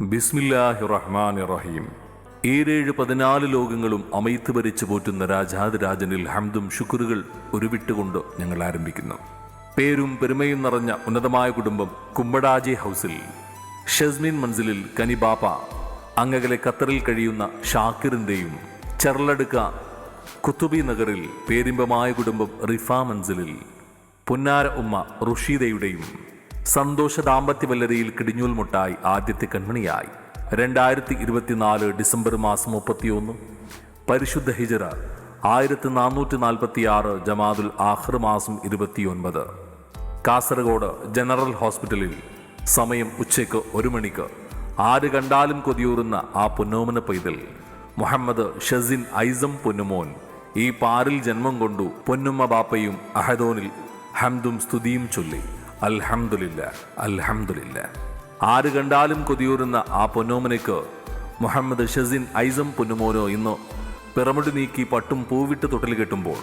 ബിസ്മില്ലാഹിർ-റഹ്മാനിർ-റഹീം. 7-14 ലോകങ്ങളും അമൈത്ത് ഭരിച്ചു പോറ്റുന്ന രാജാതിരാജനിൽ ഹംദും ശുക്റുകൾ ഉരുവിട്ടുകൊണ്ട് ഞങ്ങൾ ആരംഭിക്കുന്നു. പേരും പെരുമയും നിറഞ്ഞ ഉന്നതമായ കുടുംബം കുമ്പടാജി ഹൗസിൽ, ഷസ്മിൻ മൻസിലിൽ കനിബാപ്പ, അങ്ങകലെ ഖത്തറിൽ കഴിയുന്ന ഷാക്കിറിൻ്റെയും, ചെർലടുക്ക കുത്തുബി നഗറിൽ പേരിമ്പമായ കുടുംബം റിഫ മൻസിലിൽ, പുന്നാര ഉമ്മ റുഷീദയുടെയും സന്തോഷ ദാമ്പത്യവല്ലരിയിൽ കിടിഞ്ഞൂൽ മുട്ടായി ആദ്യത്തെ കൺമണിയായി 2024 ഡിസംബർ മാസം 31, പരിശുദ്ധ ഹിജറ 1446 ജമാദുൽ ആഖിർ മാസം 29, കാസർഗോഡ് ജനറൽ ഹോസ്പിറ്റലിൽ സമയം ഉച്ചയ്ക്ക് 1 മണിക്ക് ആര് കണ്ടാലും കൊതിയൂറുന്ന ആ പൊന്നോമന പൈതൽ മുഹമ്മദ് ഷസിൻ ഐസം പൊന്നുമോൻ ഈ പാരിൽ ജന്മം കൊണ്ടു പൊന്നുമ്മ ബാപ്പയും അഹദോനിൽ ഹംദും സ്തുതിയും ചൊല്ലി അൽഹംദുലില്ലാ അൽഹംദുലില്ലാ. ആര് കണ്ടാലും കൊതിയൂറുന്ന ആ പൊന്നോമനയ്ക്ക് മുഹമ്മദ് ഷസിൻ ഐസം പൊന്നുമോനോ ഇന്ന് പിറമുടി നീക്കി പട്ടും പൂവിട്ട് തൊട്ടിൽ കെട്ടുമ്പോൾ